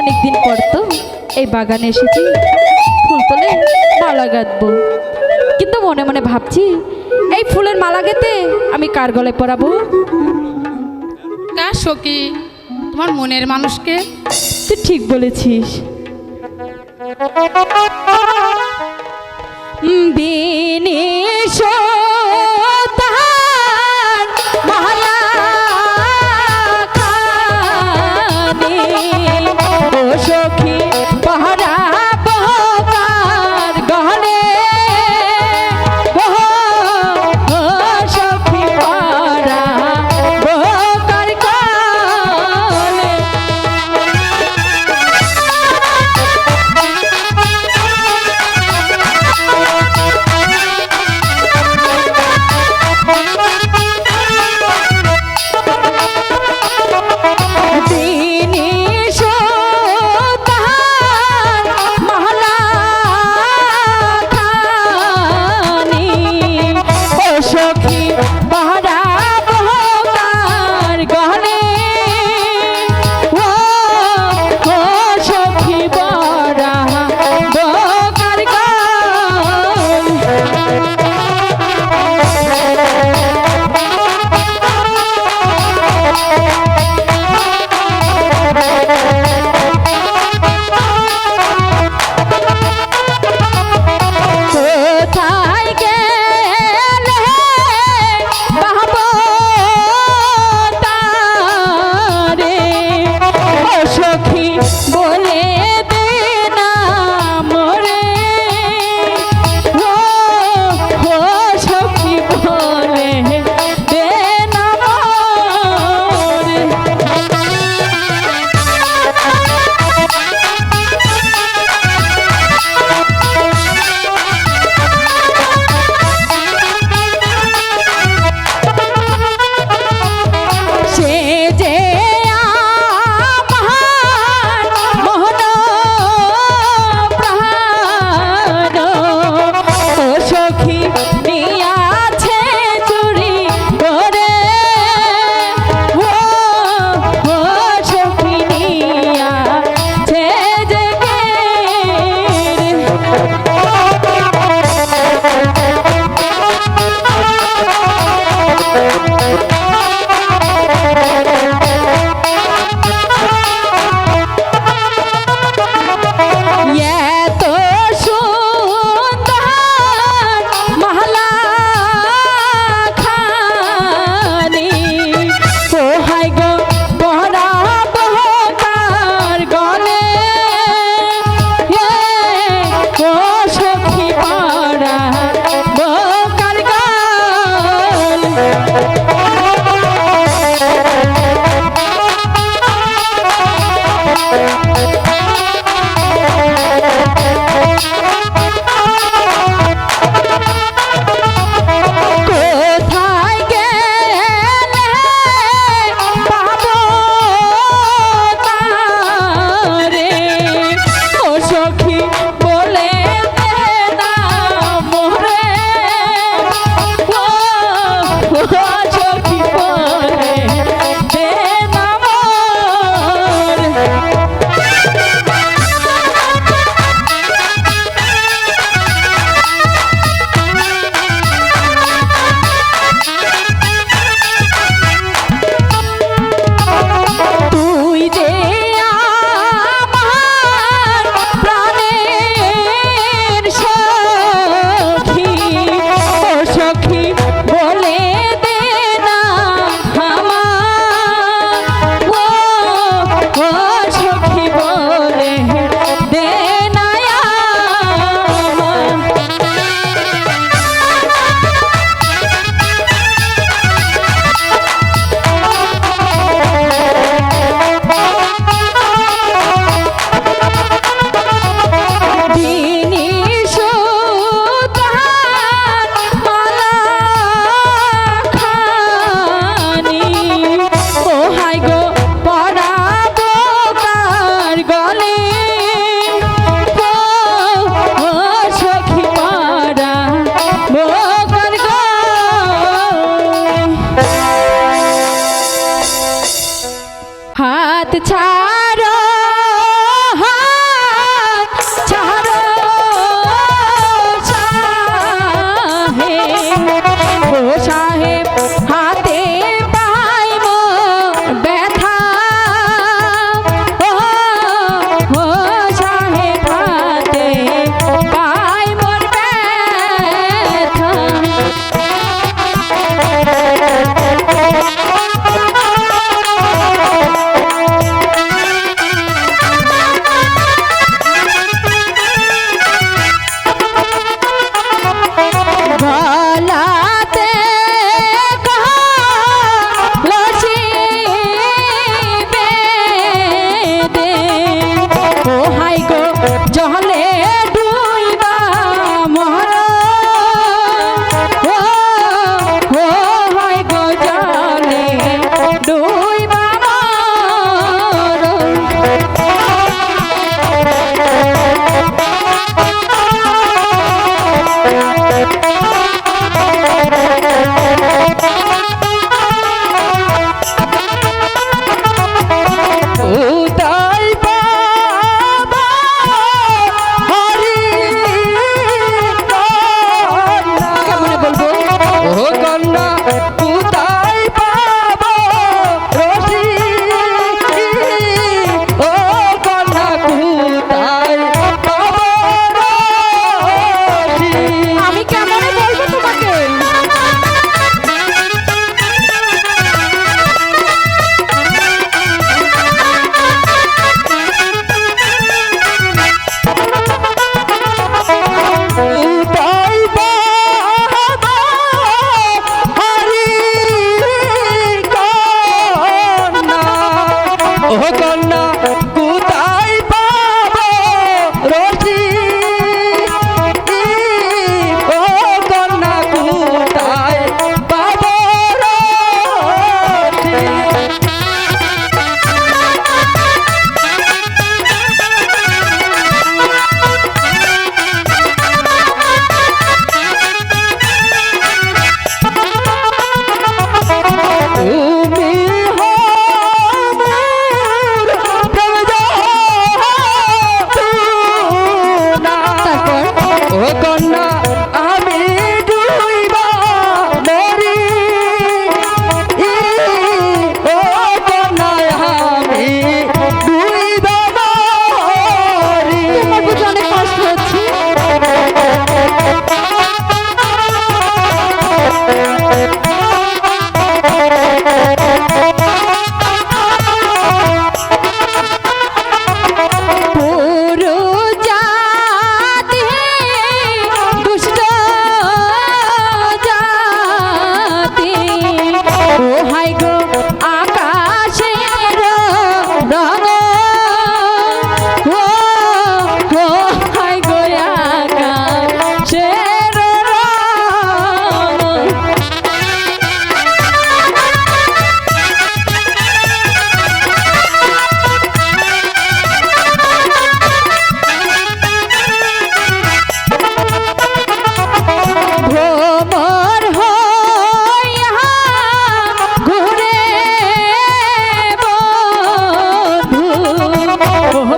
অনেকদিন পর তো এই বাগানে এসেছি, ফুল তোলে মালা গাঁথবো। কিন্তু মনে মনে ভাবছি এই ফুলের মালা গেঁথে আমি কার গলায় পরাবো? কার সখী, তোমার মনের মানুষকে? তুই ঠিক বলেছিস। বিনিশ তাহার মালা খানি ও সখী পরাবো কার গলে, ও সখী পরাবো কার গলে।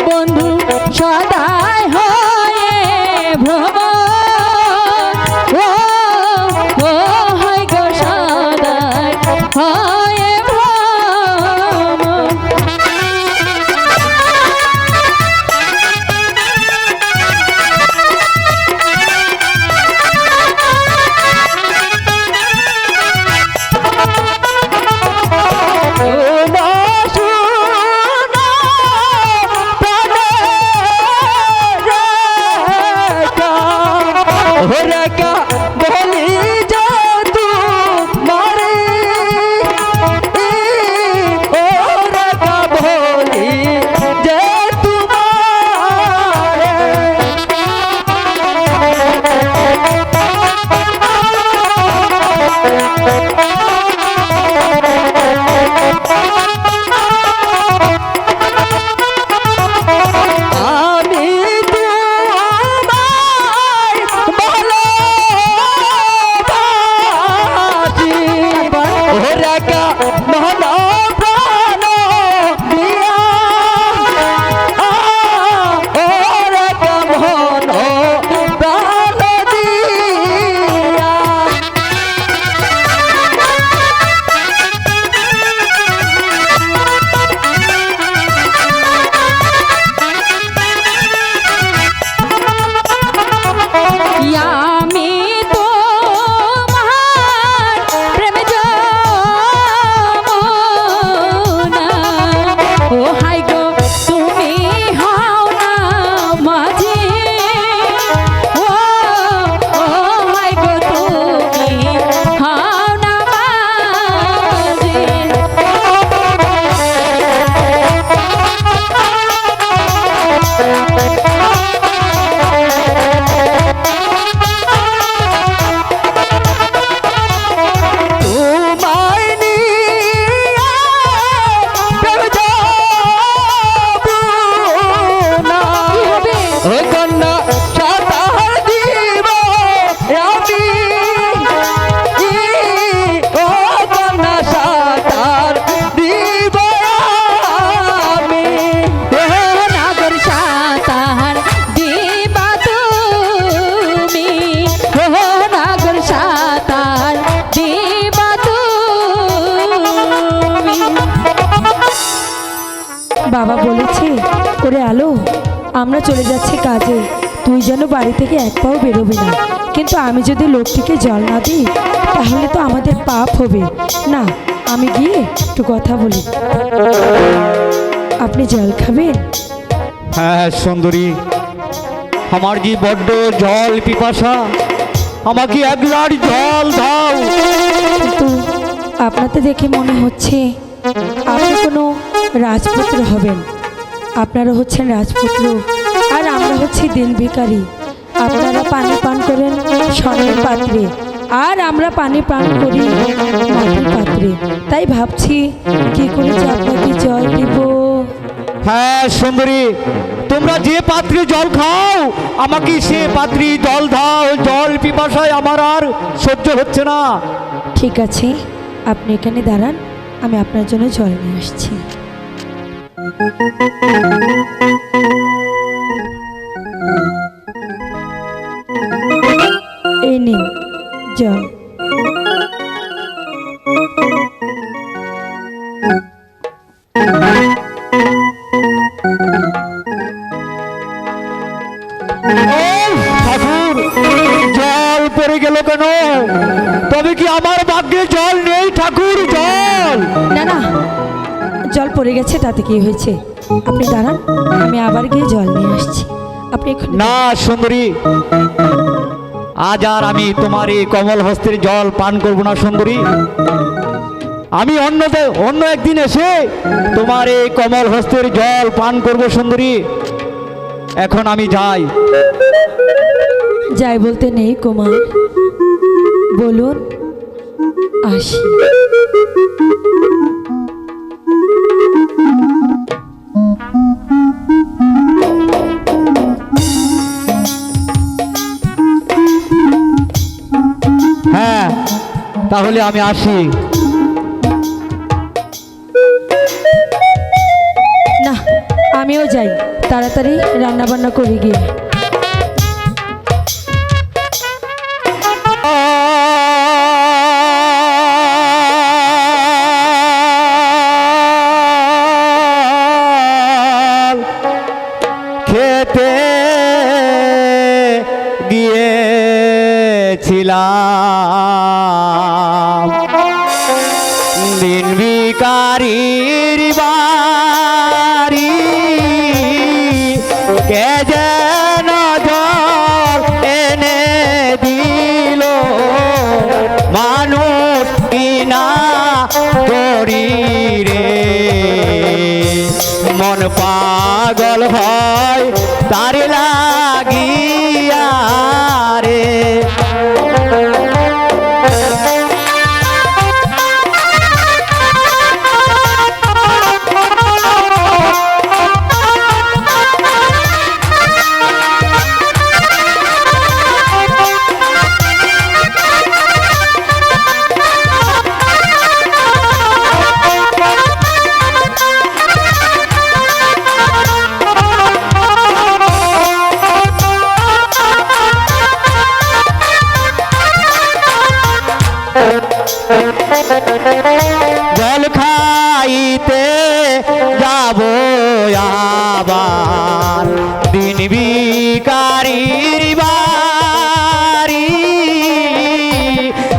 বন্ধু সদাই হয়ে ভ্রমণ ও ও হয় গো সদাই হয়ে ভ্রমণ বাবা বলেছে ওরে আলো আমরা চলে যাচ্ছি কাজে, তুই যেন বাড়ি থেকে এক পাও বেরোবি না। কিন্তু আমি যদি লোকটিকে জল না দিই তাহলে তো আমাদের পাপ হবে না। আমি গিয়ে একটু কথা বলি। আপনি জল খাবেন? হ্যাঁ সুন্দরী, আমার যে বড্ড জল পিপাসা, আমাকে এক গ্লাস জল দাও। কিন্তু আপনাকে দেখে মনে হচ্ছে আপনি কোনো রাজপুত্র হবেন। আপনারা হচ্ছেন রাজপুত্র আর আমরা হচ্ছি দিন ভিখারি। আপনারা পানি পান করেন স্বর্ণের পাত্রে আর আমরা পানি পান করি মাটির পাত্রে। তাই ভাবছি কি করে যে আপনাকে জল দিব। হ্যাঁ সুন্দরী, তোমরা যে পাত্রে জল খাও আমাকে সে পাত্রে জল দাও। জল পিপাসায় আমার আর সহ্য হচ্ছে না। ঠিক আছে, আপনি এখানে দাঁড়ান, আমি আপনার জন্য জল নিয়ে আসছি। এই নিন জল। ঠাকুর, জল পড়ে গেল কেন? তবে কি আমার ভাগ্যে জল নেই ঠাকুর? জল না না, জল পড়ে গেছে তাতে কি হয়েছে? আপনি দাঁড়ান, আমি আবার গিয়ে জল নিয়ে আসছি। আপনি এখানে না সুন্দরী, আজ আর আমি তোমার এই কমল হস্তের জল পান করব না সুন্দরী। আমি অন্য একদিন এসে তোমার এই কমল হস্তের জল পান করব সুন্দরী। এখন আমি যাই। যাই বলতে নেই কুমার, বলুন আসি। হ্যাঁ তাহলে আমি আসি। না, আমিও যাই। তাড়াতাড়ি রান্না বান্না করে গিয়ে। খেতে গিয়েছিলাম দিন ভিখারির বাড়ি, কে যেন জল এনে দিল মানুষ কিনা করি রে, মন পাগল হয় তার লাগিয়া রে। জল খাইতে যাব আবার দিন ভিখারির বাড়ি,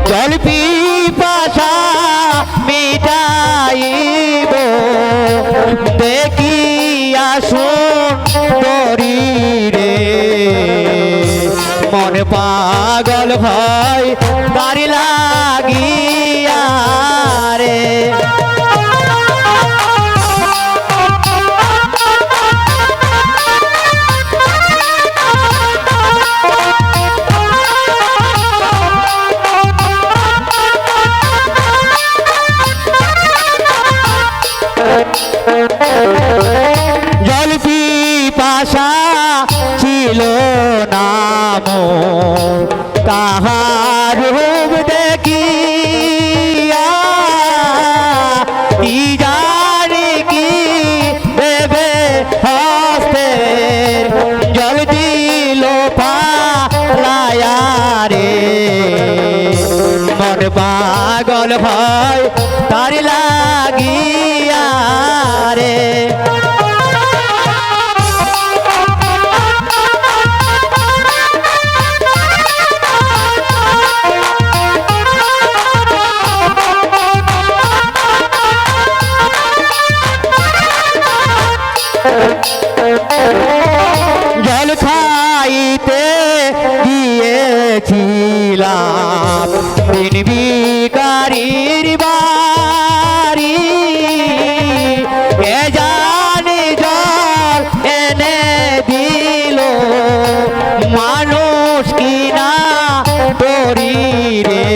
জল পিপাসা মিটাইব দেখি আসুন তরি রে, মন পাগল হয় তার লাগিয়া রে। জল পিপাসা ছিল নাম তাহার রূপ দেখিয়া, কি জানি কি দেবে হস্তের জল দিল পালায়া রে, মন পাগল হয় তার লাগিয়া রে। জল খাইতে গিয়েছিলাম দিন ভিখারির বাড়ি, কে জানি জল এনে দিল মানুষ কিনা তরি রে,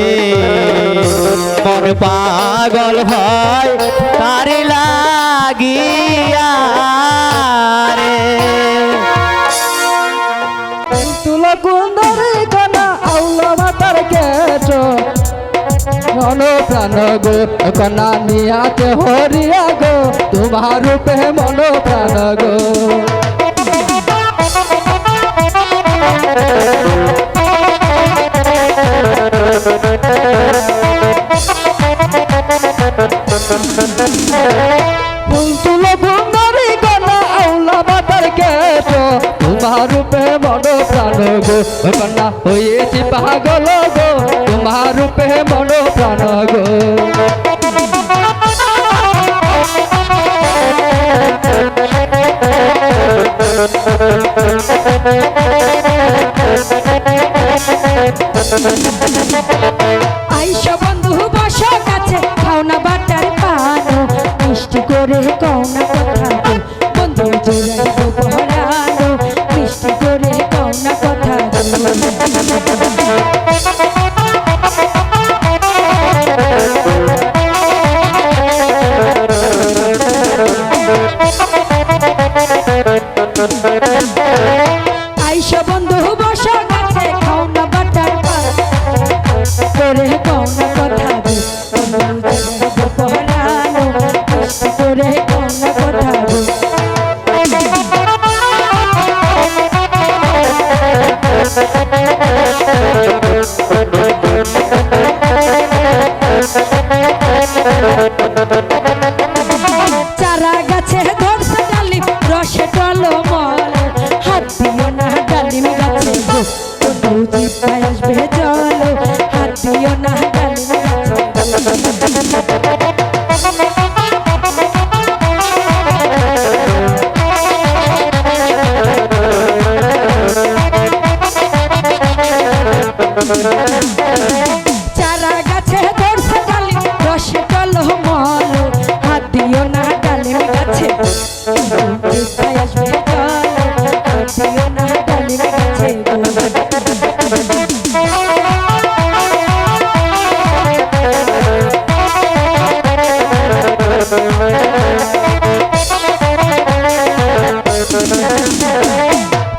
মন পাগল হয় তার লাগিয়া রে। তুলা কুন্দরে কানা আউলা মাতার কেট মন প্রাণ গো কনা নিয়াতে হরিয়া গো, তোমার রূপে মন প্রাণ গো। তুলা কুন্দরে কানা আউলা মাতার কেট তোমার রূপে মন প্রাণ গো, কন্যা হয়েছি পাগল গো, তোমার রূপে মন প্রাণ গো। আইসা বন্ধু বাসা কাছে খাও না বাটার পানো, মিষ্টি করে কও না কথা গো, বন্ধু জোড়াইব পরানো, মিষ্টি করে কও না কথা গো। আইসা বন্ধু বাসা কাছে খাও না বাটার পানো, করে কও না কথা গো, বন্ধু জোড়াইব পরানো, মিষ্টি করে কও না কথা গো।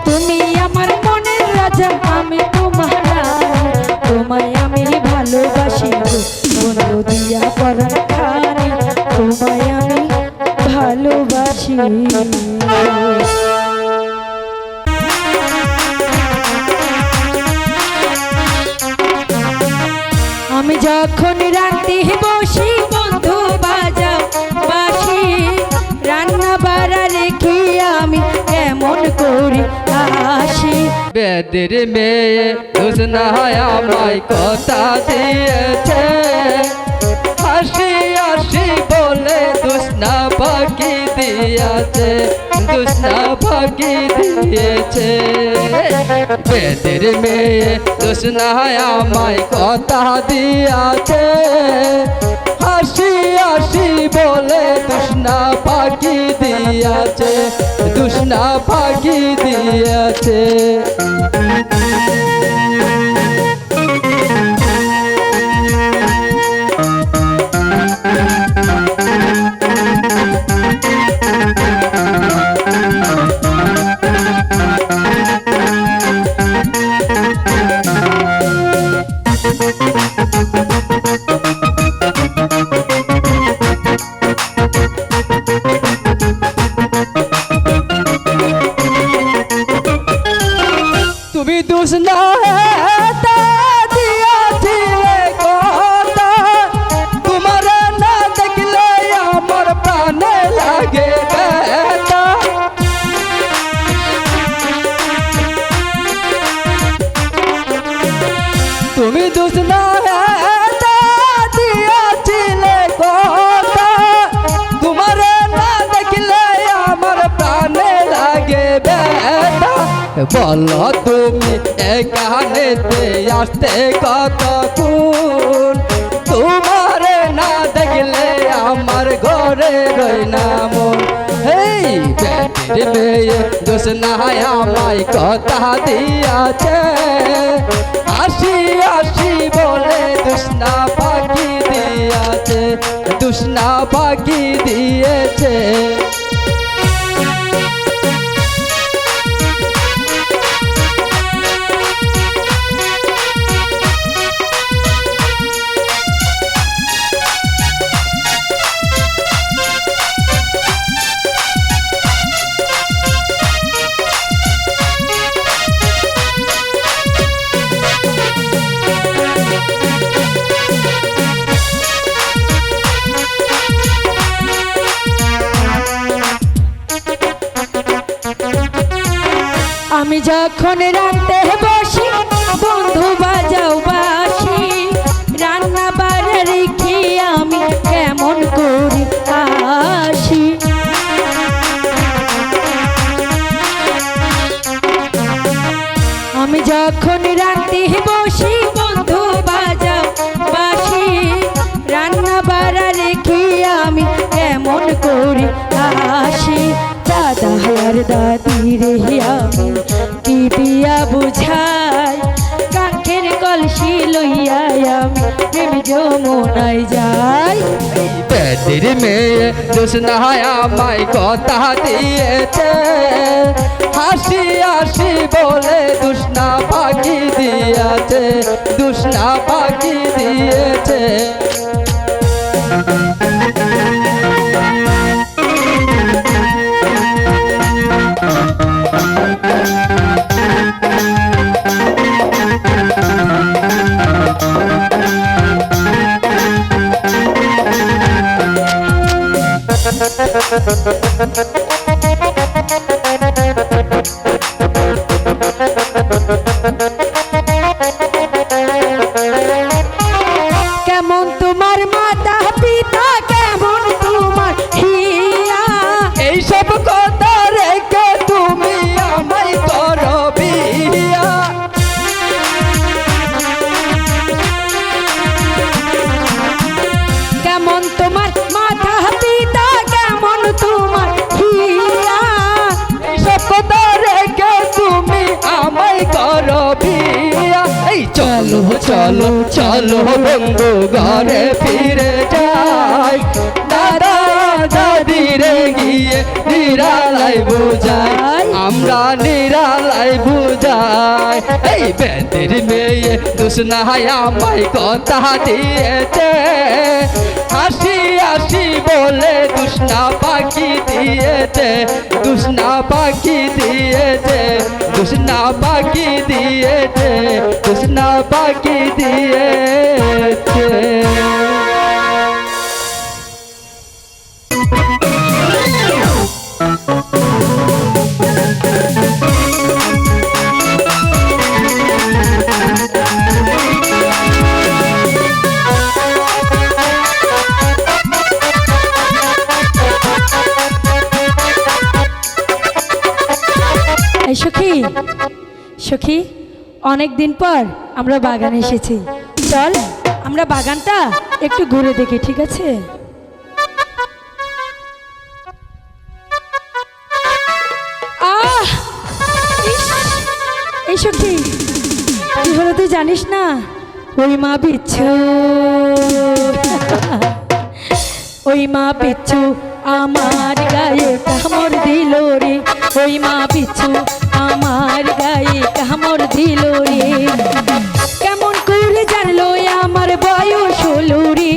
তুমি আমার মনের রাজা, আমি তোমার রানী, তোমায় আমি ভালোবাসি গো বন্ধু দিয়া পরাণ খানি, তোমায় আমি ভালোবাসি। আমি যখন রাতে বসি বন্ধু বাজাও বাসি, রান্না বাড়া রেখে আমি কেমন করি আসি। বেদের মেয়ে দুসনায় আমায় কথা দিয়েছে, হাসি হাসি বলে দুসনা ফাঁকি দিয়েছে, দুসনা ফাঁকি দিয়েছে। বেদের মেয়ে দুসনায় আমায় কথা দিয়েছে, হাসি হাসি বলে দুসনা ফাঁকি দিয়েছে, দুসনা ফাঁকি দিয়েছে। তুমি দুসনা দিয়েছিলে কথা, তোমার না দেখলে আমার প্রাণে লাগে ব্যথা। তুমি দুসনা দিয়েছিলে কথা, তোমার না দেখলে আমার প্রাণে লাগে ব্যথা। বলো তুমি এখানেতে আসতে কতক্ষণ, তোমার না দেখলে আমার ঘরে রই না মন। এই বেটির মেয়ে দুসনায় আমায় কথা দিয়েছে, আসি আসি বলে দুসনা ফাঁকি দিয়েছে, দুসনা ফাঁকি দিয়েছে। আমি যখন রাতে বসি বন্ধু বাজাও বাসি, রান্না বাড়া রেখে আমি কেমন করি আসি। আমি যখন রাতে বসি বন্ধু বাজাও বাসি, রান্না বাড়া রেখে আমি কেমন করি আসি। দাদা আর দাদি রে আমি কি দিয়া বুঝাই, কাঠের কলসি লইয়া আমি প্রেম যমুনায় যাই। বেদের মেয়ে দুসনায় আমায় কথা দিয়েছে, হাসি হাসি বলে দুসনা ফাঁকি দিয়েছে, দুসনা ফাঁকি দিয়েছে। কেমন তোমার মাতা পিতা, কেমন তোমার হিয়া, এইসব কথা রেখে তুমি আমায় করো বিয়া। কেমন তোমার মাতা পিতা, কেমন তোমার হিয়া, এইসব কথা রেখে তুমি আমায় করো বিয়া। এই চলো চলো চলো বন্ধু ঘরে ফিরে যাই, দাদা দাদি রে গিয়ে দিয়ে নিরালাই বুঝাই, আমরা নিরালাই বুঝাই। এই বেদের মেয়ে দুষ্ণায় আমায় কথা দিয়েছে, হাসি হাসি বলে দুষ্ণা পাখি দিয়েছে, দুষ্ণা পাখি দিয়েছে, দুষ্ণা পাখি দিয়েছে, দুষ্ণা পাখি দিয়েছে। এই সখী, সখী, অনেক দিন পর আমরা বাগানে এসেছি, চল আমরা বাগানটা একটু ঘুরে দেখি, ঠিক আছে? আহ ইস, এই সখী, কি হলো তুই জানিস না? ওই মা বিচ্ছু, ওই মা বিচ্ছু আমার গায়ে কামড় দিল রে, ওই মা বিচ্ছু আমার গায়ে কামড় দিল রে। কেমন করে জানলো আমার বয়স হলো রে,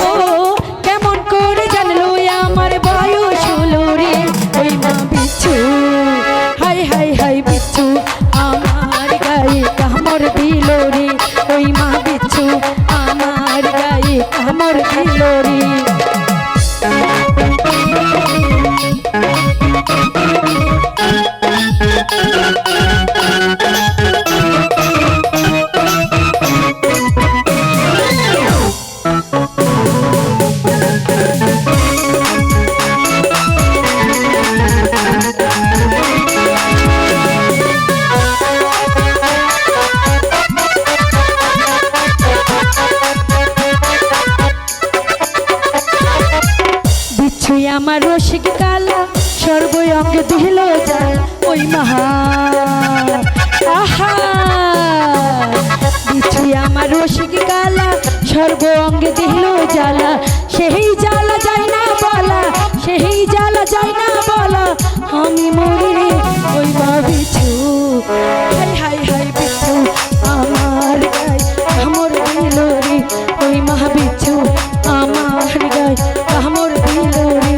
ও কেমন করে জানলো আমার বয়স হলো রে। ওই মা বিচ্ছু, হাই হাই হাই বিচ্ছু আমার গায়ে কামড় দিল রে, ওই মা বিচ্ছু আমার গায়ে কামড় দিল রে। বিচ্ছুই আমার রসিক কালা সর্ব অঙ্গে দিল যায়, ওই মহা আহা। বিচ্ছুই আমার রসিক কালা সর্ব অঙ্গে দিল জ্বালা, সেই জ্বালা যায় না বলা, সেই জ্বালা যায় না বলা, আমি মরি রে। ওই মা বিচ্ছু, হাই হাই হাই বিচ্ছু আমার গায়ে কামড় দিল রে, ওই মা বিচ্ছু আমার গায়ে কামড় দিল রে।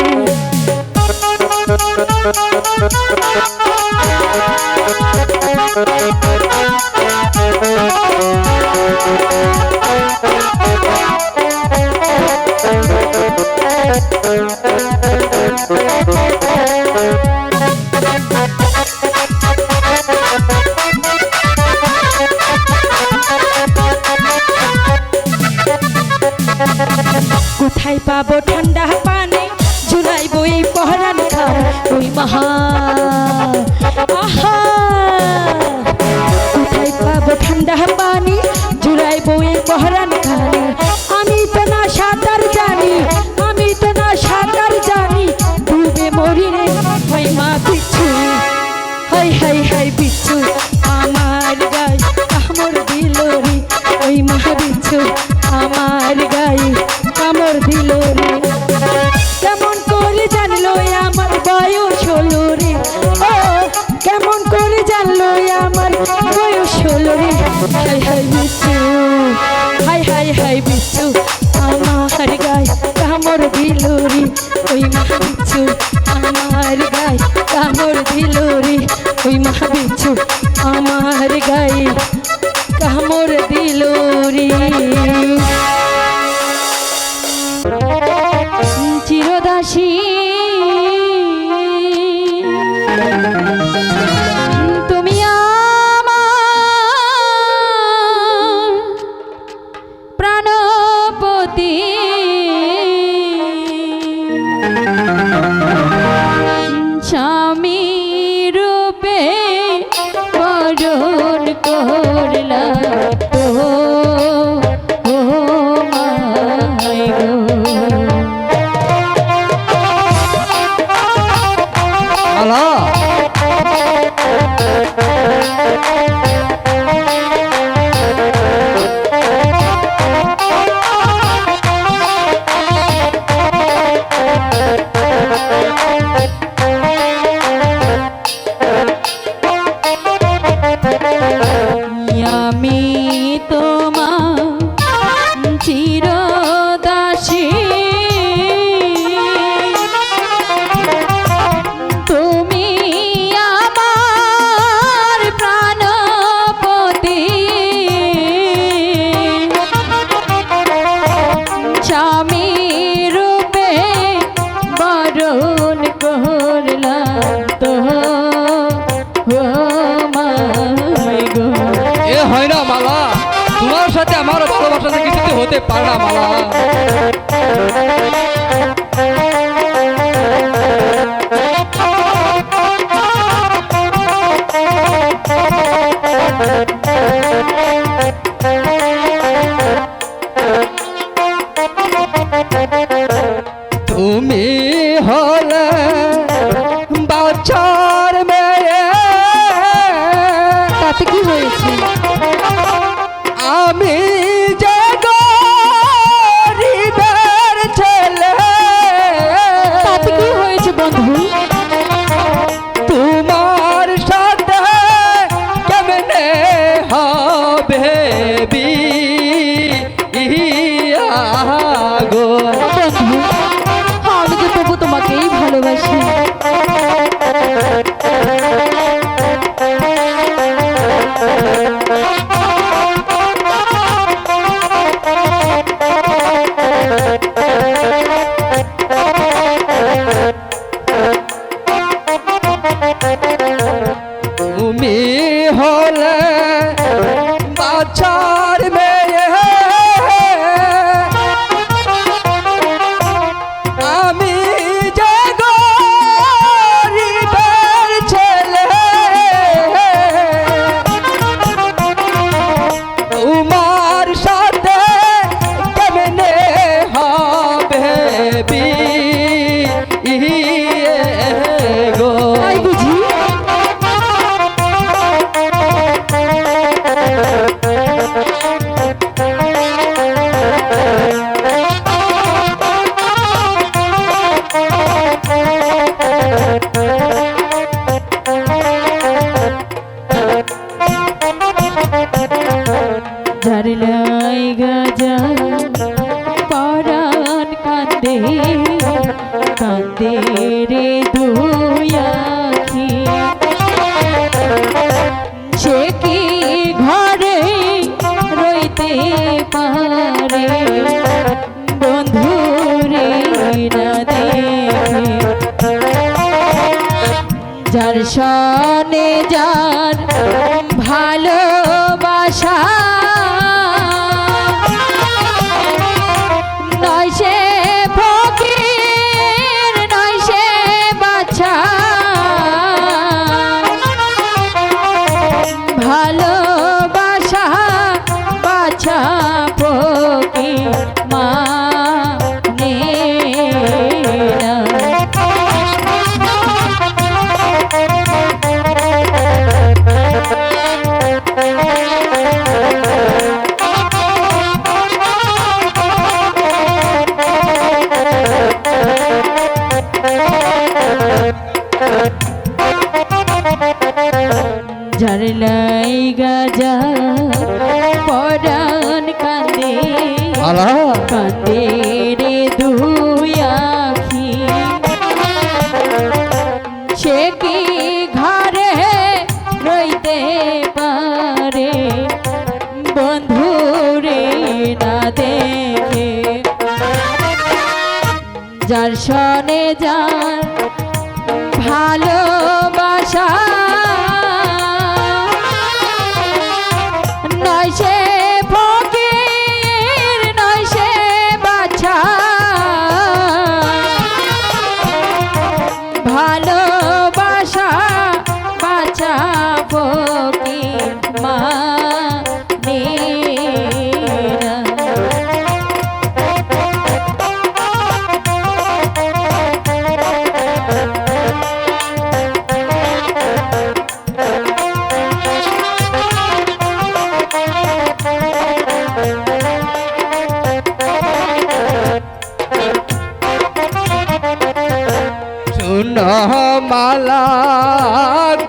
কোথায় পাবো ঠান্ডা পানি ঝুলাইবো এই পহরান খান, ওই মহা আহা। কোথায় পাবো ঠান্ডা পানি ঝুলাইবো এই পহরান খান, আমি তো না সাঁতার জানি, আমি তো না সাঁতার জানি, ডুবে মরি রে। ওই মা বিচ্ছু, হাই হাই হাই বিচ্ছু আমার গায়ে কামড় দিল রে, ওই মা বিচ্ছু আমার গায়ে কামড় দিল রে। কেমন করে জানলো আমার বয়স হলো রে, ও কেমন করে জানলো আমার বয়স হলো রে। হাই হাই বিচ্ছু, হাই হাই হাই বিচ্ছু আমার গায়ে কামড় দিল রে, ওই মা বিচ্ছু আমার গায়ে কামড় দিল রে, ওই মা বিচ্ছু আমার গায়ে কামড় দিল রে। চিরদাসী তুমি আমার প্রাণপতি, স্বামী রূপে বরণ কর হতে পারে না মালা। তুমি হলে বাচ্চার মেয়ে, তাতে কি হয়েছে? আমি যে গরিবের ছেলে, তাতে কি হয়েছে বন্ধু? তোমার সাথে কেমনে হবে বিয়া গো। বন্ধু, আমি যে তবু তোমাকেই ভালোবাসি। তুমি হলে বাচ্চার মেয়ে, আমি যে গরিবের ছেলে, তোমার সাথে কেমনে হবে বিয়ে গো। তাই বুঝি? ঝাড়লাই গাজা পরাণ কান্দে, কান্দে রে দুই আখি। সে কি ঘরে রইতে পারে বন্ধু রে না দেখে? যার সনে যার ভালোবাসা, নয় সে ফকির নয় সে বাছা। ভালোবাসা বাছা ফকির মানে না। ঝাড়লাই গাজা পরাণ কান্দে, আলা কান্দে রে দুই আখি। সে কি ঘরে রইতে পারে বন্ধু রে না দেখে? যার সনে যার ভালোবাসা, নয় সে ফকির নয় সে বাছা। ভালোবাসা বাছা ফকির মানে না। শুন মালা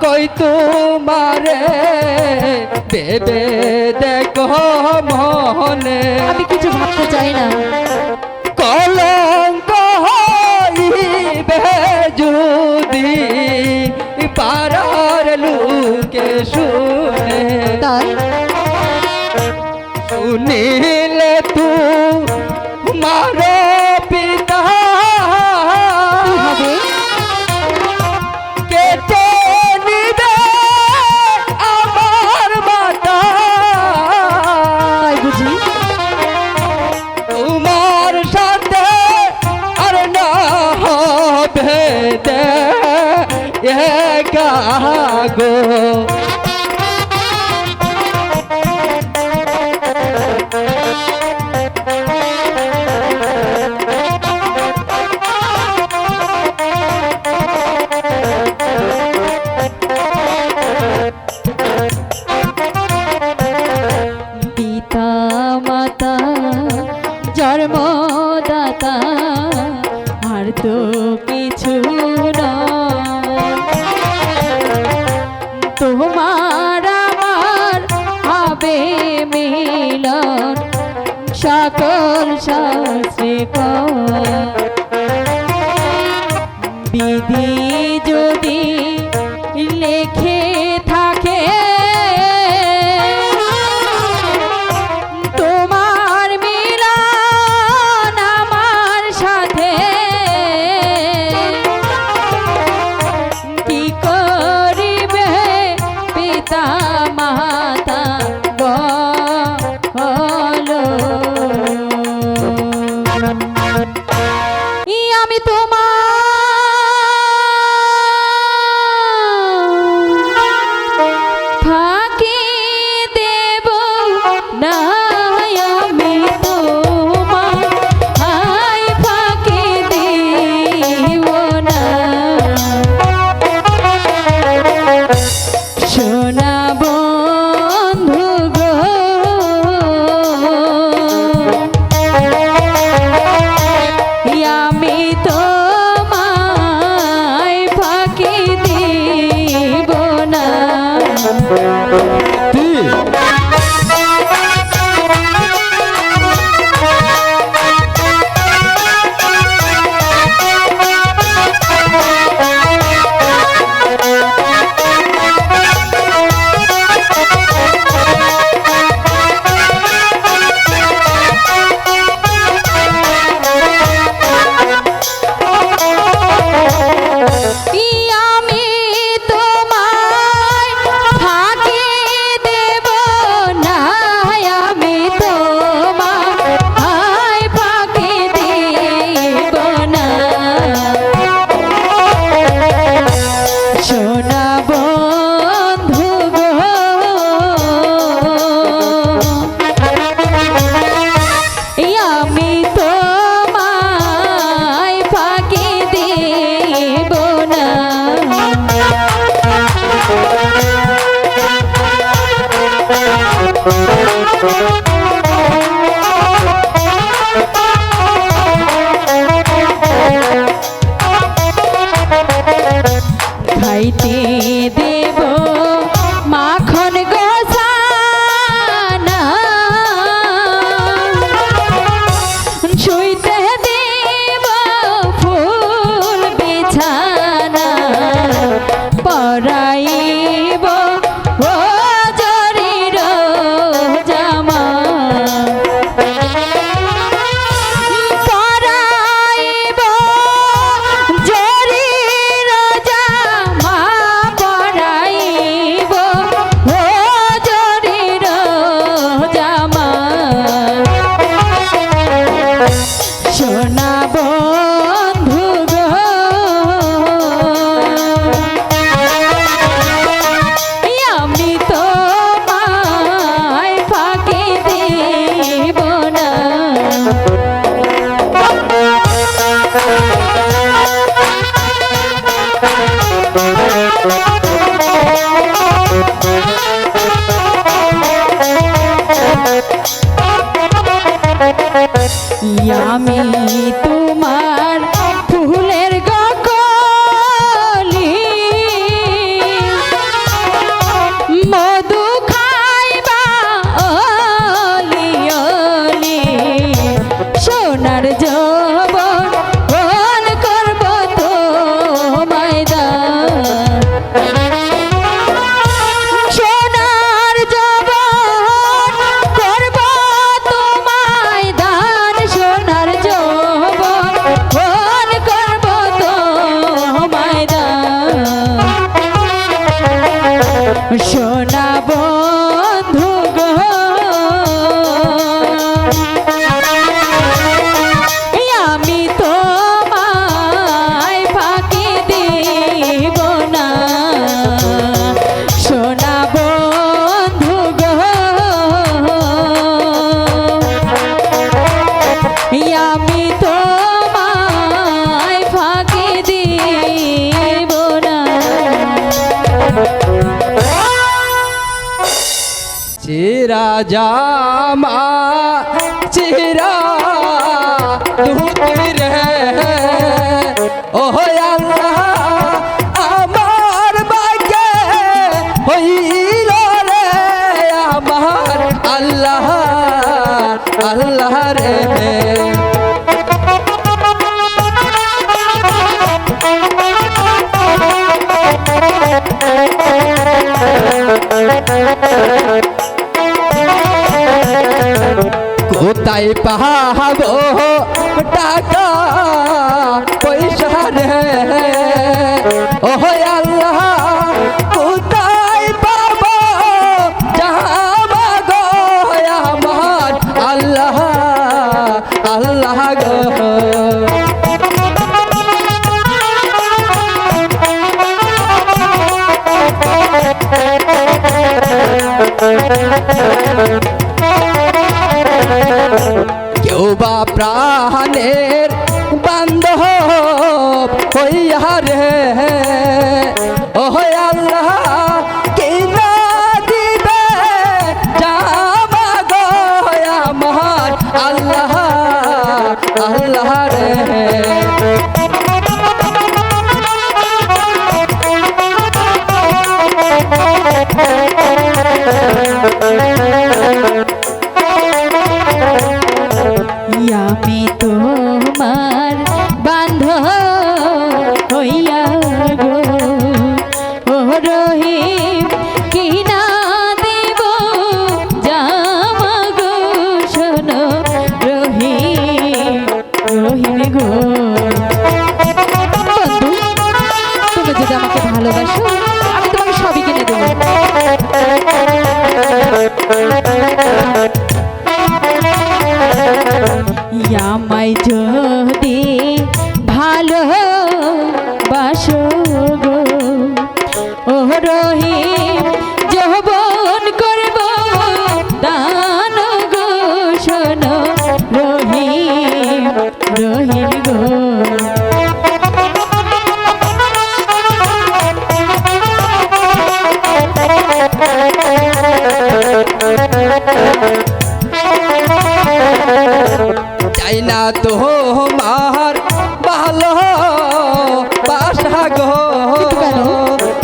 কই তোমারে দেবে দেখো মনে, আমি কিছু ভাবতে চাই না। কলঙ্ক হইবে যদি পারার লোকে শুনে। তাই শুনিলে তু মার পিতা কি হবে? কেটে নিবে আমার মাতা। তাই বুঝি? পিতা মাতা জন্মদাতা আর তো কিছু নয়। তোমার আমার হবে মিলন সকল শাস্ত্রে কয়। বিধি যদি লেখে থাকে তোমার মিলন আমার সাথে, কি করিবে পিতা মাতা বলো। আমি তোমার ফাঁকি দেব না, আমি তোমার ফাঁকি দেব না। সোনা বন্ধু গো, আমি তোমায় ফাঁকি দিব না। আমি তোমায় ফাঁকি দেব না, আমি তোমায় ফাঁকি দেব না। সোনা বন্ধু গো, আমি তোমায় ফাঁকি দেব না। খাইতে দেব মাখন গোছানা, শুইতে দেব ফুল বিছানা, পরাইব ও জরির জামা, পরাইব জরির জামা, পরাইব ও জরির জামা। সোনা বন্ধু গো, আমি তোমায় ফাঁকি দেব না। আমি তোমার ফুলের গকলি, মধু খাইবা অলি অলি, সোনার যৌবন বন করব তোমায় দান। সোনার যৌবন করব তোমায় দান, সোনার যৌবন বন করব তোমায় দান। সোনা বন্ধু গো, আমি তোমায় ফাঁকি দেব না, চিরা জামা চিরা ধুতি রে ও আল্লাহ আমার ভাগ্যে হইল রে আমার আল্লাহ আল্লাহ রে কোথায় পাহাবো টাকা পয়সা রে ও আল্লাহ কোথায় পাবো জামা গো আমার আল্লাহ আল্লাহ গো কেউ বা প্রাণের বান্ধব হইয়া রে ও আল্লাহ কি না দিবে জামা গো আমার আল্লাহ আল্লাহ রে আমি তোমার বান্ধব হইয়া গো ও রহিম কিনা দেব জামা গো শোনো রহিম রহিম গো বন্ধু তুমি যদি আমাকে ভালোবাসো আমি তোমাকে সবই কিনে দেবো আমায় যদি ভালো বাসো গো ও রহিম যৌবন করব দান গো শোনো রহিম রহিম গো চাই না তোমার ভালো বাসা গো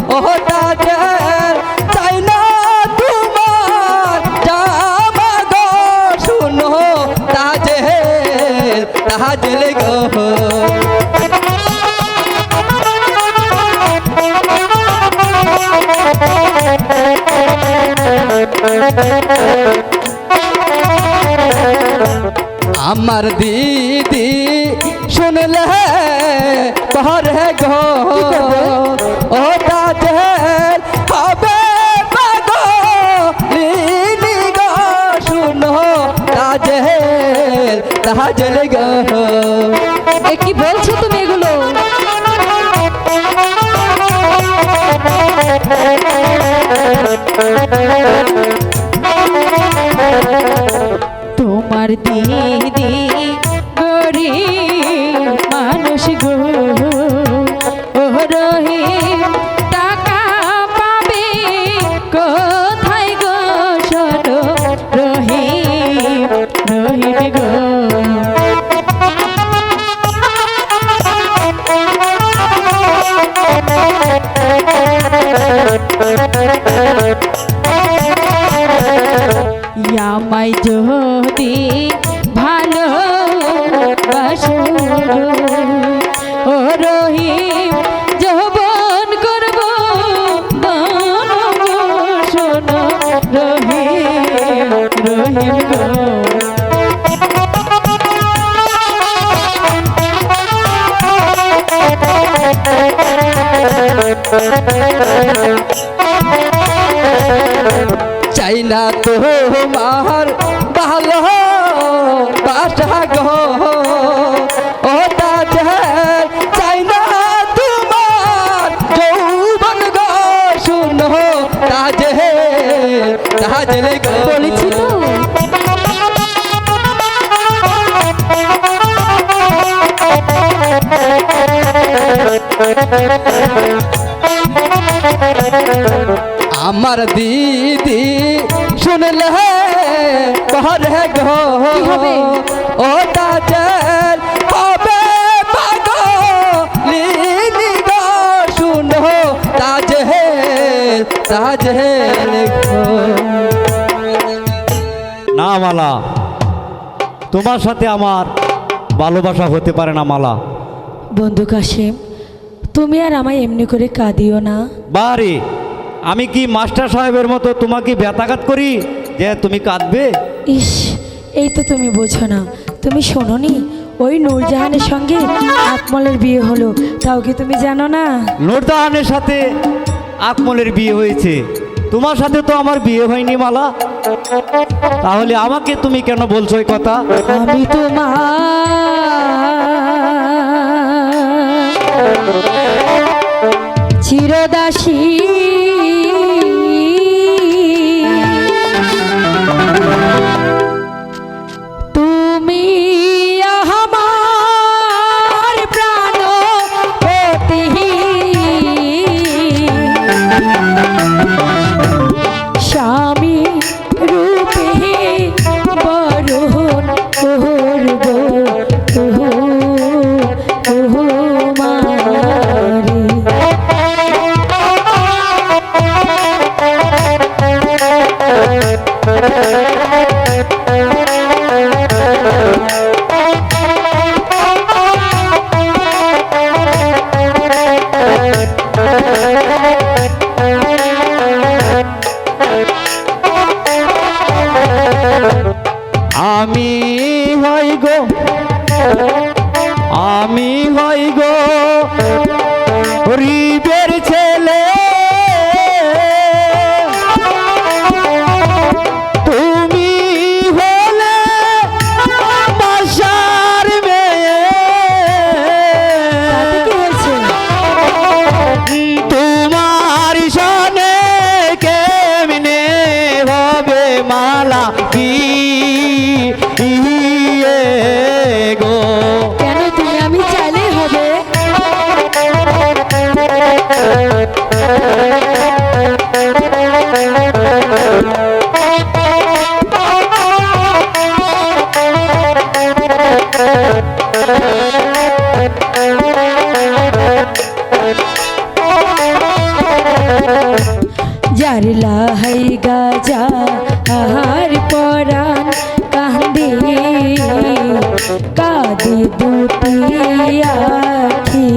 ও তাদের চাই না তোমার জামা গো শুনো তাজেল তাজেল গো আমার দিদি শুনলে পরে গো ও তাজেল হবে পাগলিনী গো শুনো তাজেল তাজেল গো এ কি বলছো তুমি এগুলো তোমার দিদি গরিব মানুষ গো ও রহিম টাকা পাবে কোথায় গো শোনো রহিম রহিম গো আমায় যদি ভালো বাসো ও রহিম যৌবন করব দান গো শোনো রহিম রহিম গো চাই না তোমার ভালো বাসা গো ও তাজেল চাই না তোমার যৌবন গো শুনো তাজেল তাজেল গো বলেছি তো আমার দিদি শুনলে পরে গো কি হবে? ও তাজেল হবে পাগলিনী গো শুনো তাজেল তাজেল গো। না মালা, তোমার সাথে আমার ভালোবাসা হতে পারে না মালা। বন্ধু কাশেম, তুমি আর আমায় এমনি করে কাঁদিও না। বারে, আমি কি মাস্টার সাহেবের মতো তোমাকে ব্যথাঘাত করি যে তুমি কাঁদবে? ইস, এই তো তুমি বোঝো না। তুমি শোনোনি ওই নূরজাহানের সঙ্গে আকমলের বিয়ে হলো, তাও কি তুমি জানো না? নূরজাহানের সাথে আকমলের বিয়ে হয়েছে, তোমার সাথে তো আমার বিয়ে হয়নি মালা। তাহলে আমাকে তুমি কেন বলছো এই কথা? আমি তোমার চিরদাসী, তুমি আমার প্রাণপতি, স্বামী রূপে বরণ করব তোমারে। আমি হই গো, আমি হই গো গরিবের ছেলে, তুমি হলে বাসার মেয়ে। তাতে কি হয়েছে? তোমার সনে কেমনে হবে মালা কি গো? কেন, তুমি আমি চাইলেই হবে? যার লাহাই গাজা আর পরাণ কান্দি, কাঁদি দুটি আখি,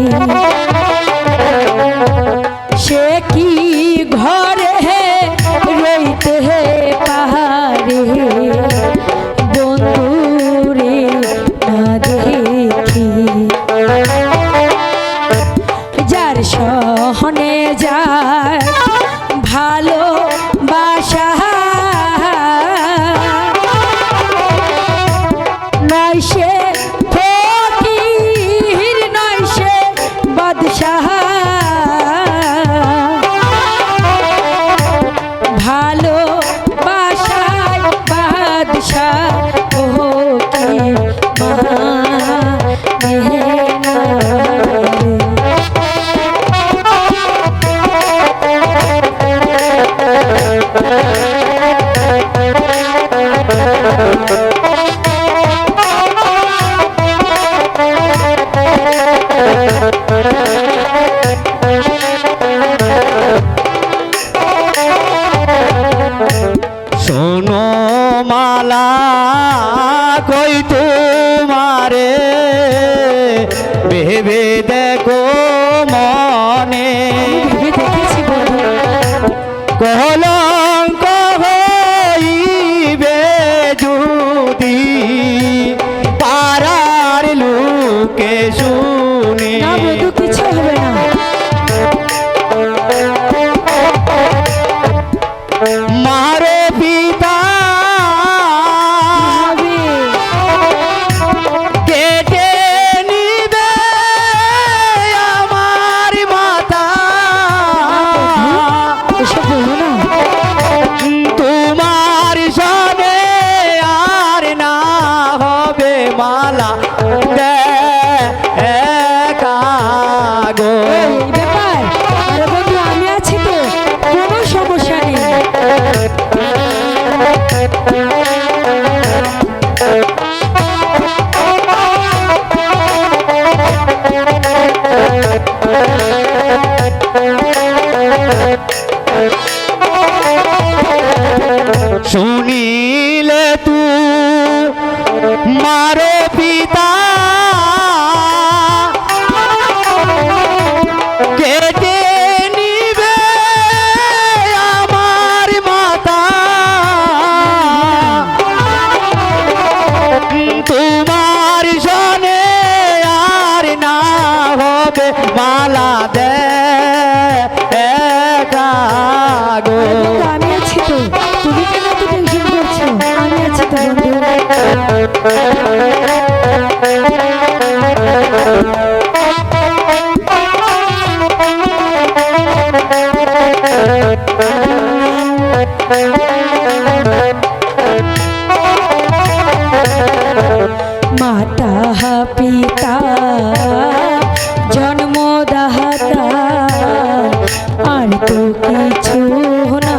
সে কি ঘরে রইতে পারে বন্ধুরে না দেখি। যার সহনে যায় ভালোবাসা, নয় সে ফকির, নয় সে বাদশাহ, ভালোবাসায় বাদশাহ ও কি মানে না রে। শোনো মালা, কই তোমারে ভেবে দেখো মনে, ভেবে দেখেছি বন্ধু, কলঙ্ক হইবে যদি পাড়ার লোকে শুনে। না বন্ধু, কিছু হবে না। মারে পিতা হবে। কেটে নিবে শুনিলে তু মারে পিতা কেটে নিবে আমার মাতা তোমার সনে আর না হবে মালা দে গো। আমি আছি তো, তুমি কেন এত টেনশন করছো? আমি আছি তো বন্ধু। মাতা পিতা জন্মদাতা আর তো কিছু না,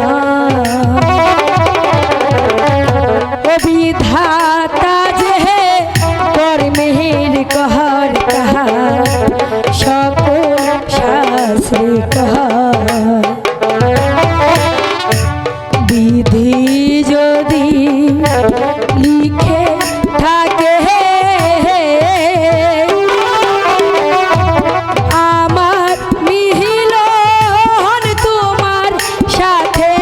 বিধাতা যে কর্মের कहर कहा সকল শাস্ত্রে কহার বিধি যদি লিখে থাকে আমার মিলন তোমার সাথে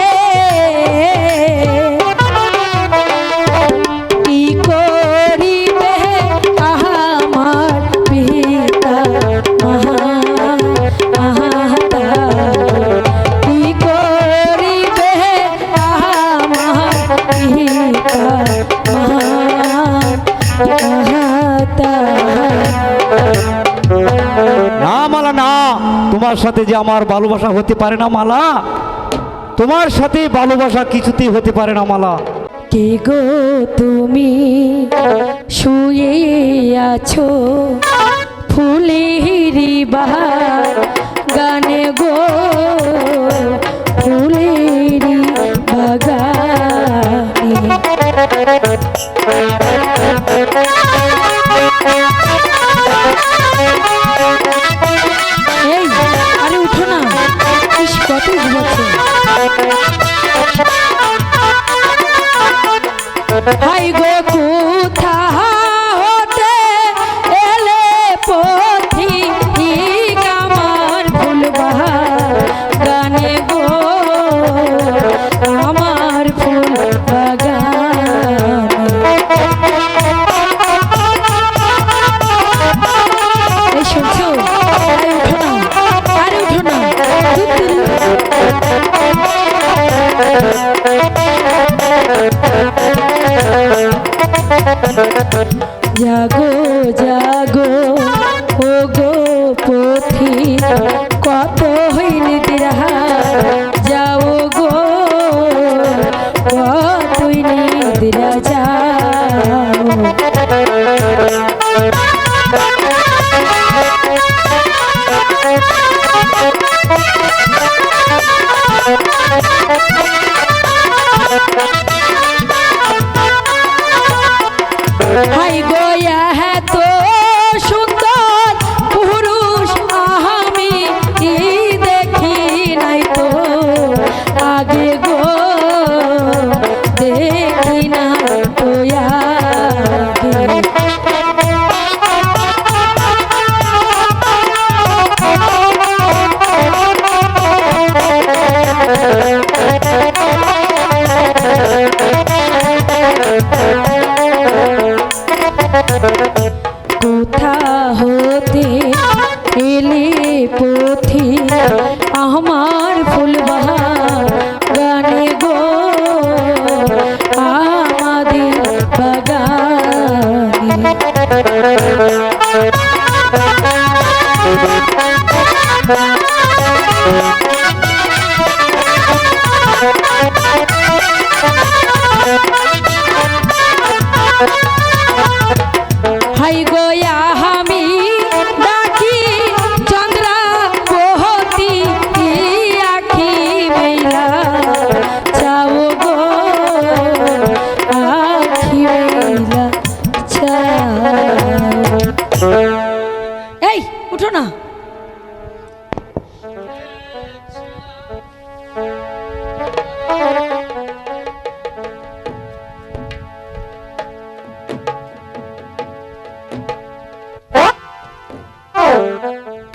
কি করিবে আমার পিতা মাতা কি করিবে আমার পিতা মাতা। না মালা না, তোমার সাথে যে আমার ভালোবাসা হতে পারে না মালা, তোমার সাথে ভালোবাসা কিছুতেই হতে পারে না মালা। কে গো তুমি শুয়ে আছো ফুলেরি বাগানে গো, ফুলেরি বাগানে। এই আরে উঠো না, ইস কত ঘুমাচ্ছে। হাই গো কোথা হতে এলে পথিক আমার ফুলবাহার গানে গো, আমার ফুল বাগানে। এই শুনছো? আরে উঠো না, আরে উঠো না, জাগো জাগো ও গো পথি কত হইল দিরাহা যাও গো কতই নিদ্রা যাও।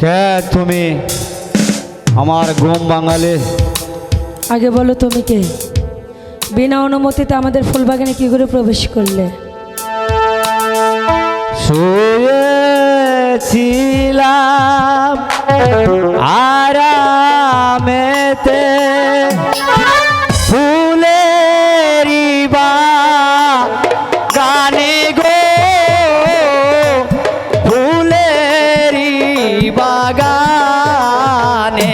কে তুমি আমার ঘুম বাঙালি? আগে বলো তুমি কে? বিনা অনুমতিতে আমাদের ফুলবাগানে কি করে প্রবেশ করলে? শুয়েছিলাম আরামেতে ফুলেরি বাগানে গো, ফুলেরি বাগানে।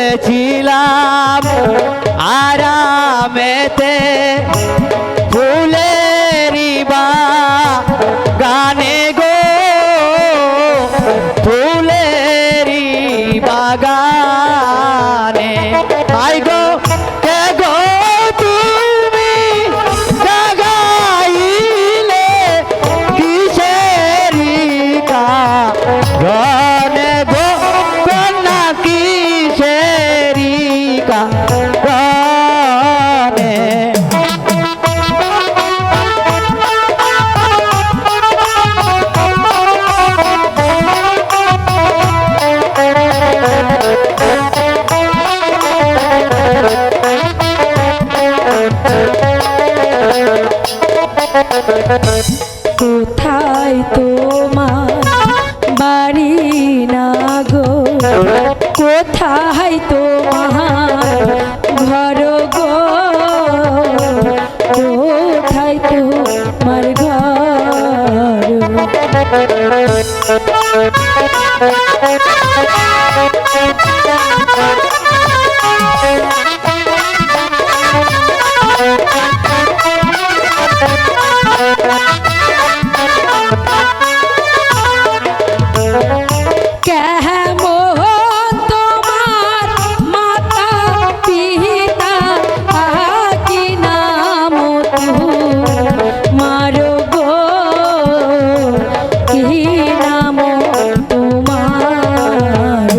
শুয়েছিলাম আরামেতে ফুলেরি বাগানে গো, ফুলেরি বাগানে। আই গো কে গো তুমি জাগাইলে কিসেরি কারণে গো, কন্যা কিসেরি কারণে? কোথায় তোমার বাড়ি না গো, কোথায় তোমার ঘর গো, কোথায় তোমার ঘর? কেমন তোমার মাতা পিতা, কি নাম তোমার গো, কি নাম তোমার?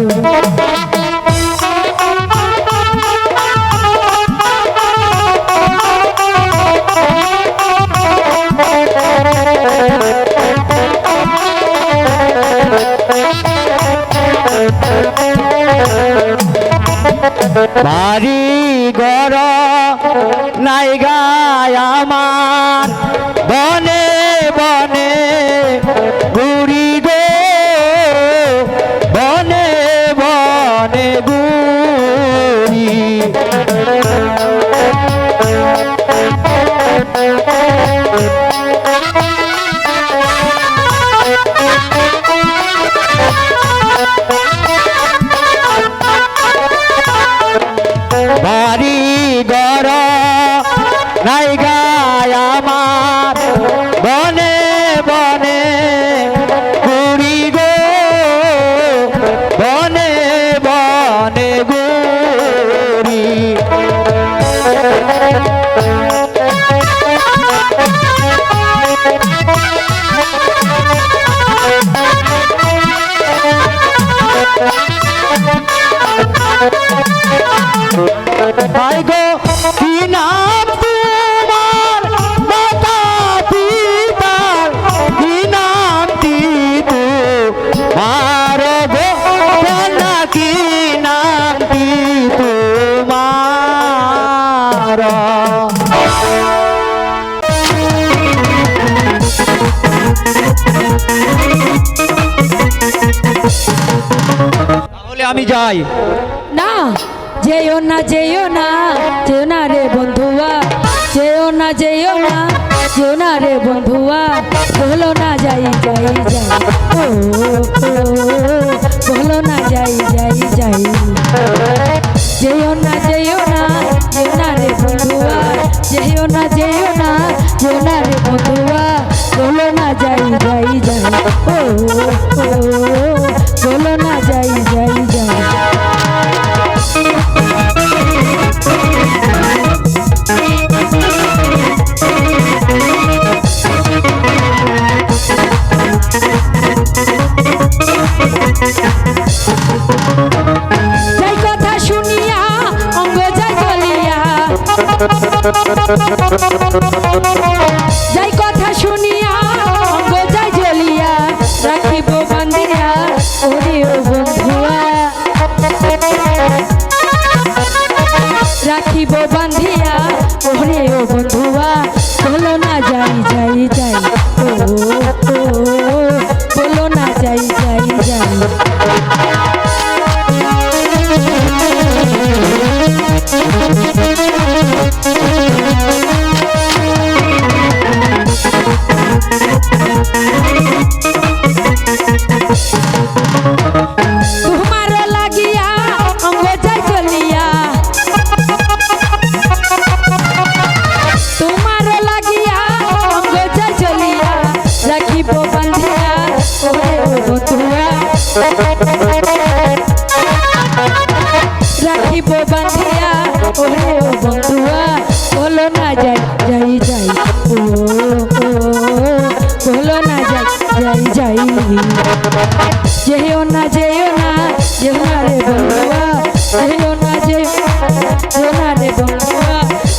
বাড়ি ঘর নাই গায় আমার, বনে বনে ঘুরি গো, বনে বনে ঘুরি। বাড়ি ঘর নাই গায় আমার, বনে বনে ঘুরি গো, বনে বনে ঘুরি। আই গো কি নাম তোমার মাতা পিতার, কি নাম তোমার গো, কন্যা কি নাম তোমার? তাহলে আমি যাই। না, যেও না যেও না, যেও না রে বন্ধুয়া, যেও না যেও না, যেও না রে বন্ধুয়া, বলো না যাই যাই যাই, ও বলো না যাই যাই যাই। যেও না যেও না, যেও না রে বন্ধুয়া, যেও না যেও না, যেও না রে বন্ধুয়া, বলো না যাই যাই যাই, ও বলো না যাই যাই যাই। ওরে ও বন্ধুয়া রাখিব বান্ধিয়া ওরে ও বন্ধুয়া বলো না যাই যাই যাই ও ও বলো না যাই যাই যাই তোমার লাগিয়া অঙ্গ যাই চলিয়া তোমার লাগিয়া অঙ্গ যাই চলিয়া রাখিব বান্ধিয়া ওরে ও বন্ধুয়া রাখিব বান্ধিয়া ওরে ও বন্ধুয়া বলো না যাই যাই যাই ও ও বলো না যাই যাই যাই যেও না যেও না যেও না রে বন্ধুয়া যেও না যেও না রে বন্ধুয়া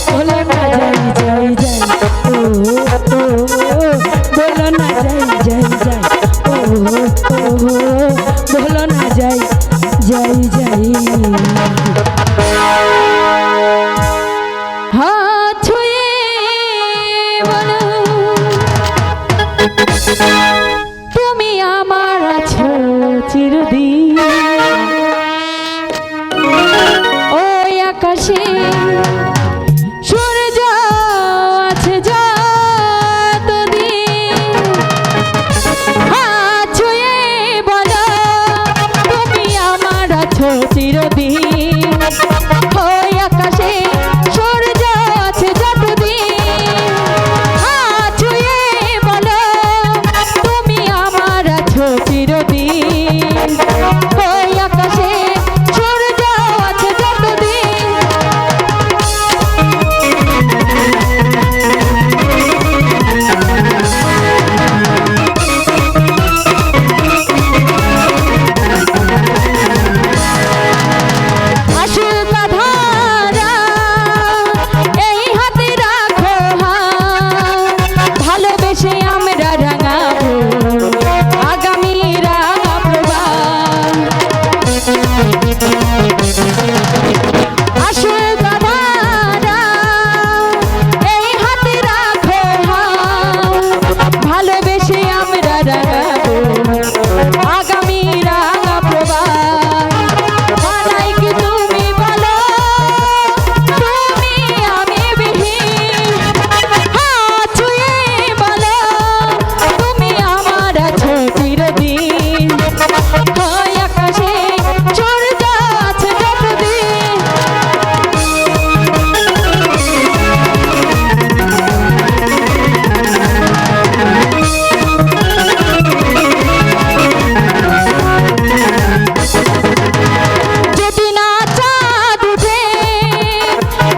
বলো না যাই যাই যাই ও ও বলো না যাই যাই যাই ও ও বলো না যাই যাই যাই হাত ছুঁয়ে বলো তুমি আমার আছো চিরদিন ওই আকাশে সূর্য আছে যতদিন হাত ছুঁয়ে বলো তুমি আমার আছো চিরদিন ওই আকাশে সূর্য আছে যতদিন হাত ছুঁয়ে বলো তুমি আমার আছো চিরদিন ওই আকাশে সূর্য আছে যতদিন আসুক আধারা এই হাতে রাখো হাত ভালোবেসে আমরা রাঙাবো আগামী রাঙা প্রবাহ আসুক আধারা এই হাতে রাখো হাত ভালোবেসে আমরা রাঙাবো আগামী রাঙা প্রবাহ মানাই কি তুমি বলো তুমি আমি বিহীন হাত ছুঁয়ে বলো তুমি আমার আছো চিরদিন ওই আকাশে সূর্য আছে যতদিন যদি না চাঁদ উঠে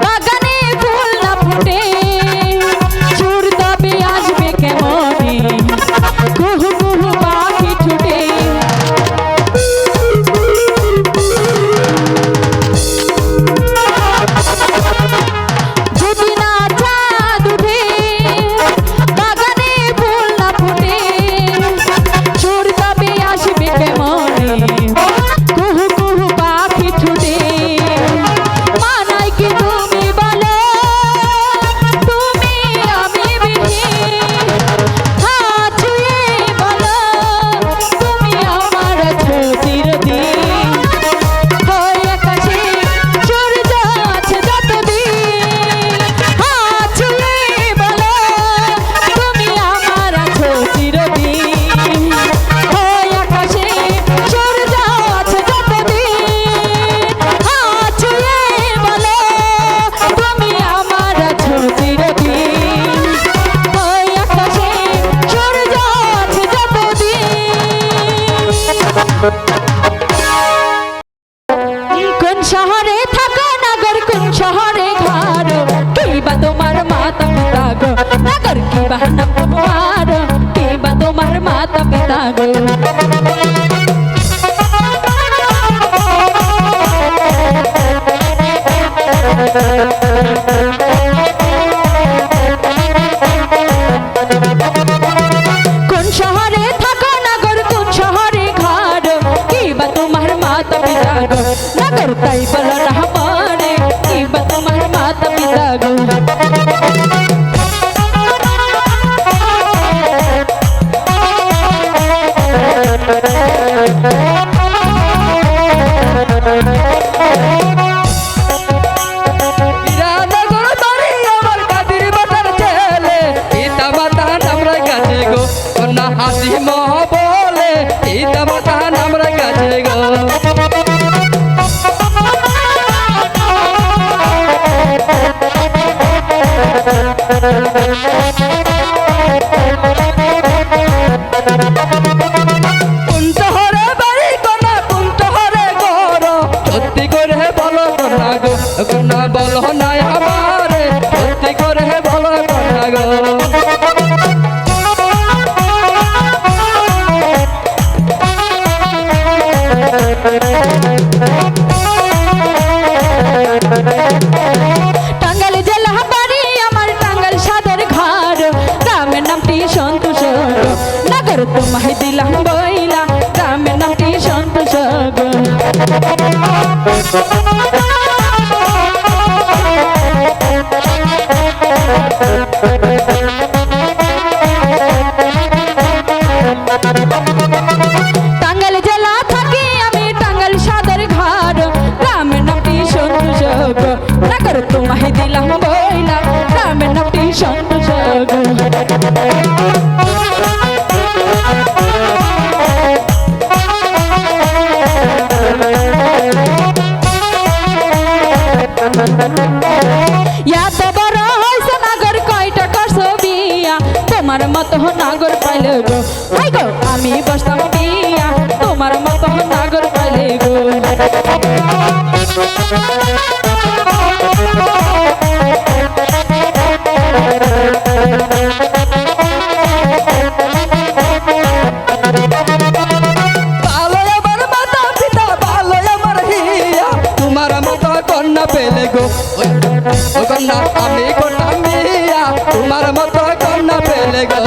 বাগানে ফুল না ফুটে সুর তবে আসবে কেমনে কুহু কুহু পাখি ছুটে যদি না চাঁদ উঠে বাগানে ফুল না ফুটে সুর তবে আসবে কেমনে কুহু কুহু পাখি ছুটে মানাই কি তুমি বলো তুমি আমি বিহীন হাত ছুঁয়ে বলো তুমি আমার আছো চিরদিন ওই আকাশে সূর্য আছে যতদিন হাত ছুঁয়ে বলো তুমি আমার আছো চিরদিন ওই আকাশে সূর্য আছে যতদিন হাত ছুঁয়ে বলো তুমি আমার আছো চিরদিন ওই আকাশে সূর্য আছে যতদিন কোন শহরে থাকো নগর কোন শহরে ঘর কি বা তোমার মাতা পিতা গো নগর কি বা নাম তোমার কি বা তোমার মাতা পিতা গো কোন শহরে থাকো নগর কোন শহরে ঘর কি তাই বলো না আমারে কিংবা তোমার মাতা পিতা গো হীরানগর বাড়ি আমার কাদির বাটার ছেলে পিতা মাতা নামরা কাছে গো কন্যা হাসি মহ বলে পিতা মাতা নামরা কাছে গো কুন্তহরে বাড়ি কন্যা কুন্তহরে ঘর সত্যি করে বলো কন্যা গো কন্যা বলো না আমারে সত্যি করে বলো কন্যা গো টাঙ্গাইল জেলা বাড়ি আমার টাঙ্গাইল সাদের ঘর গ্রামের নামটি সন্তোষ গো নগর তোমায় দিলাম বইলা গ্রামের নামটি সন্তোষ গো টাঙ্গাইল জেলা থাকি আমি টাঙ্গাইল সাদের ঘর গ্রামের নামটি সন্তোষ গো নগর তোমায় দিলাম বইলা গ্রামের নামটি সন্তোষ গো এত বড় হয়েছে নাগর কয়টা করছো বিয়া তোমার মতো নাগর পাইলে গো হাই গো আমি বসতাম বিয়া তোমার মতো নাগর পাইলে গো ভালো আমার মাতা পিতা ভালো আমার হিয়া তোমার মতো কন্যা পেলে গো ও কন্যা আমি করতাম বিয়া তোমার মতো কন্যা পেলে গো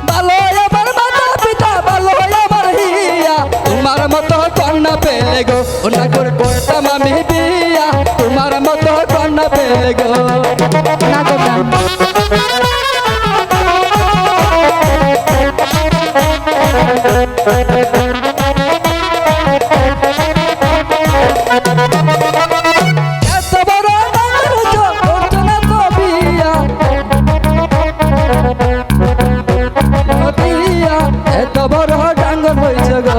ভালো আমার মাতা পিতা ভালো আমার হিয়া তোমার মতো কন্যা পেলে গো না করে করতাম আমি বিয়া তোমার মতো কন্যা পেলে গো নাগর না এত বড় মানুষ করতো না তো বিয়া বিয়া এত বড় ডাঙ্গর হয়েছে গো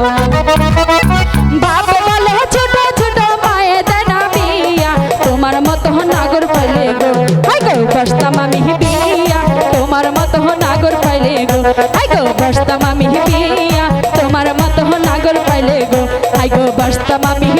বাপ বলে ছোট ছোট মায়ে দেয় না বিয়া তোমার মতো নাগর পাইলে গো হাই গো বসতাম আমি বিয়া তোমার মতো নাগর পাইলে গো হাই গো বসতাম আমি বিয়া তোমার মতো নাগর পাইলে গো হাই গো বসতাম আমি